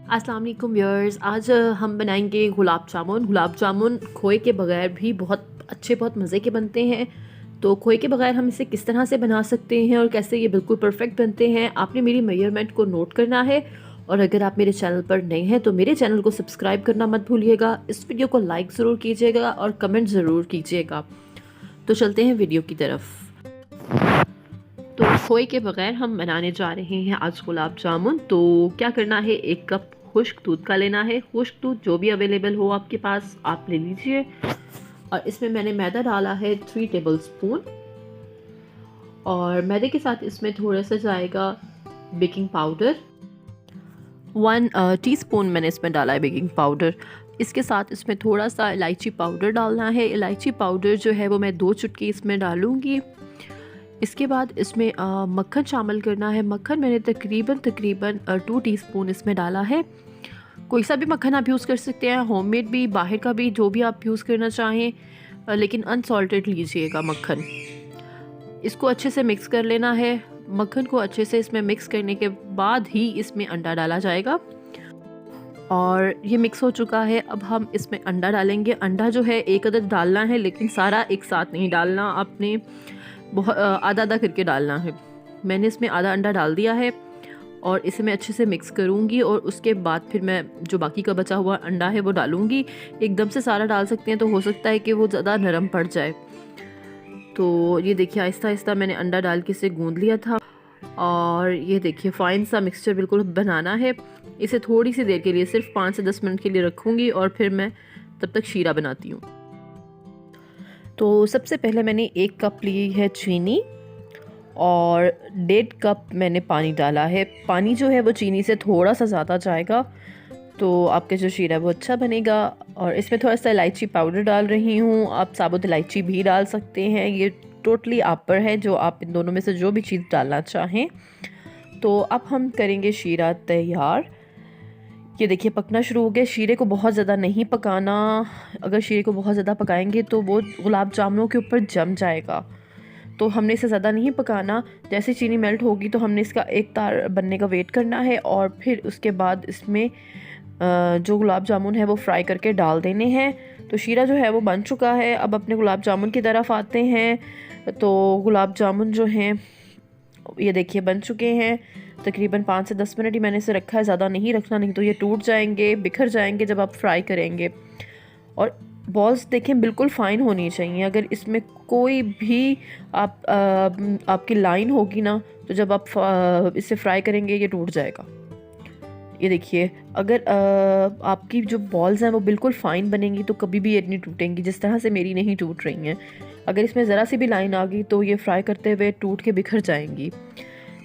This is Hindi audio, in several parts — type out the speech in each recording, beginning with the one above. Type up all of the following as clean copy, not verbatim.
अस्सलाम वालेकुम व्यूअर्स। आज हम बनाएंगे गुलाब जामुन। गुलाब जामुन खोए के बगैर भी बहुत अच्छे, बहुत मज़े के बनते हैं। तो खोए के बगैर हम इसे किस तरह से बना सकते हैं और कैसे ये बिल्कुल परफेक्ट बनते हैं, आपने मेरी मेजरमेंट को नोट करना है। और अगर आप मेरे चैनल पर नए हैं तो मेरे चैनल को सब्सक्राइब करना मत भूलिएगा। इस वीडियो को लाइक ज़रूर कीजिएगा और कमेंट ज़रूर कीजिएगा। तो चलते हैं वीडियो की तरफ। तो खोए के बगैर हम बनाने जा रहे हैं आज गुलाब जामुन। तो क्या करना है, 1 कप खुश्क दूध का लेना है। खुश्क दूध जो भी अवेलेबल हो आपके पास आप ले लीजिए। और इसमें मैंने मैदा डाला है 3 टेबलस्पून। और मैदे के साथ इसमें थोड़ा सा जाएगा बेकिंग पाउडर। 1 टीस्पून मैंने इसमें डाला है बेकिंग पाउडर। इसके साथ इसमें थोड़ा सा इलायची पाउडर डालना है। इलायची पाउडर जो है वो मैं 2 चुटकी इसमें डालूँगी। इसके बाद इसमें मक्खन शामिल करना है। मक्खन मैंने तकरीबन 2 टीस्पून इसमें डाला है। कोई सा भी मक्खन आप यूज़ कर सकते हैं, होममेड भी, बाहर का भी, जो भी आप यूज़ करना चाहें, लेकिन अनसॉल्टेड लीजिएगा मक्खन। इसको अच्छे से मिक्स कर लेना है। मक्खन को अच्छे से इसमें मिक्स करने के बाद ही इसमें अंडा डाला जाएगा। और ये मिक्स हो चुका है। अब हम इसमें अंडा डालेंगे। अंडा जो है 1 अदद डालना है, लेकिन सारा एक साथ नहीं डालना, आपने बहुत आधा आधा करके डालना है। मैंने इसमें आधा अंडा डाल दिया है और इसे मैं अच्छे से मिक्स करूँगी। और उसके बाद फिर मैं जो बाकी का बचा हुआ अंडा है वो डालूँगी। एकदम से सारा डाल सकते हैं तो हो सकता है कि वो ज़्यादा नरम पड़ जाए। तो ये देखिए आहिस्ता आहिस्ता मैंने अंडा डाल के इसे गूँध लिया था। और ये देखिए फ़ाइन सा मिक्सचर बिल्कुल बनाना है। इसे थोड़ी सी देर के लिए, सिर्फ 5 से 10 मिनट के लिए रखूँगी और फिर मैं तब तक शीरा बनाती हूँ। तो सबसे पहले मैंने 1 कप ली है चीनी और 1.5 कप मैंने पानी डाला है। पानी जो है वो चीनी से थोड़ा सा ज़्यादा जाएगा तो आपका जो शीरा है वो अच्छा बनेगा। और इसमें थोड़ा सा इलायची पाउडर डाल रही हूँ। आप साबुत इलायची भी डाल सकते हैं, ये टोटली आप पर है, जो आप इन दोनों में से जो भी चीज़ डालना चाहें। तो अब हम करेंगे शीरा तैयार। ये देखिए पकना शुरू हो गया। शीरे को बहुत ज़्यादा नहीं पकाना। अगर शीरे को बहुत ज़्यादा पकाएंगे तो वो गुलाब जामुनों के ऊपर जम जाएगा। तो हमने इसे ज़्यादा नहीं पकाना। जैसे चीनी मेल्ट होगी तो हमने इसका एक तार बनने का वेट करना है और फिर उसके बाद इसमें जो गुलाब जामुन है वो फ्राई करके डाल देने हैं। तो शीरा जो है वो बन चुका है। अब अपने गुलाब जामुन की तरफ आते हैं। तो गुलाब जामुन जो हैं ये देखिए बन चुके हैं। तकरीबन 5 से 10 मिनट ही मैंने इसे रखा है, ज़्यादा नहीं रखना, नहीं तो ये टूट जाएंगे, बिखर जाएंगे जब आप फ्राई करेंगे। और बॉल्स देखें बिल्कुल फ़ाइन होनी चाहिए। अगर इसमें कोई भी आपकी लाइन होगी ना तो जब आप इसे फ्राई करेंगे ये टूट जाएगा। ये देखिए अगर आपकी जो बॉल्स हैं वो बिल्कुल फ़ाइन बनेंगी तो कभी भी ये नहीं टूटेंगी, जिस तरह से मेरी नहीं टूट रही हैं। अगर इसमें ज़रा सी भी लाइन आ गई तो ये फ्राई करते हुए टूट के बिखर जाएंगी।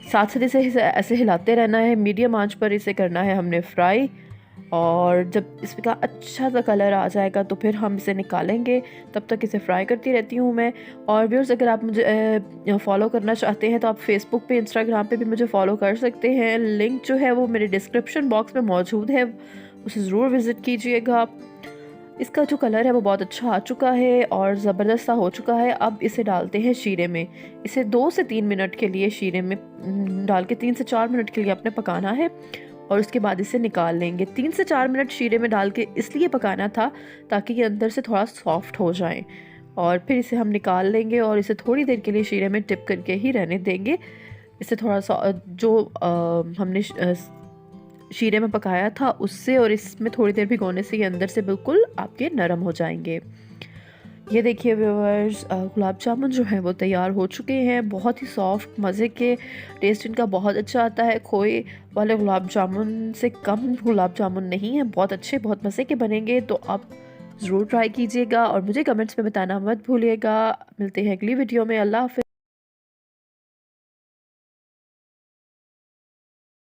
साथ साथ इसे ऐसे हिलाते रहना है, मीडियम आंच पर इसे करना है हमने फ्राई। और जब इसका अच्छा सा कलर आ जाएगा तो फिर हम इसे निकालेंगे। तब तक इसे फ्राई करती रहती हूँ मैं। और व्यूअर्स अगर आप मुझे फॉलो करना चाहते हैं तो आप फेसबुक पे, इंस्टाग्राम पे भी मुझे फॉलो कर सकते हैं। लिंक जो है वो मेरे डिस्क्रिप्शन बॉक्स में मौजूद है, उसे ज़रूर विज़िट कीजिएगा। इसका जो कलर है वो बहुत अच्छा आ चुका है और ज़बरदस्त सा हो चुका है। अब इसे डालते हैं शीरे में। इसे 2 से 3 मिनट के लिए शीरे में डाल के 3 से 4 मिनट के लिए आपने पकाना है और उसके बाद इसे निकाल लेंगे। 3 से 4 मिनट शीरे में डाल के इसलिए पकाना था ताकि ये अंदर से थोड़ा सॉफ्ट हो जाए। और फिर इसे हम निकाल लेंगे और इसे थोड़ी देर के लिए शीरे में टिप करके ही रहने देंगे। इसे थोड़ा सा जो हमने शीरे में पकाया था उससे और इसमें थोड़ी देर भिगोने से ये अंदर से बिल्कुल आपके नरम हो जाएंगे। ये देखिए व्यूअर्स गुलाब जामुन जो है वो तैयार हो चुके हैं। बहुत ही सॉफ्ट, मज़े के, टेस्ट इनका बहुत अच्छा आता है। खोए वाले गुलाब जामुन से कम गुलाब जामुन नहीं है, बहुत अच्छे, बहुत मज़े के बनेंगे। तो आप ज़रूर ट्राई कीजिएगा और मुझे कमेंट्स में बताना मत भूलिएगा। मिलते हैं अगली वीडियो में। अल्लाह हाफ़िज़।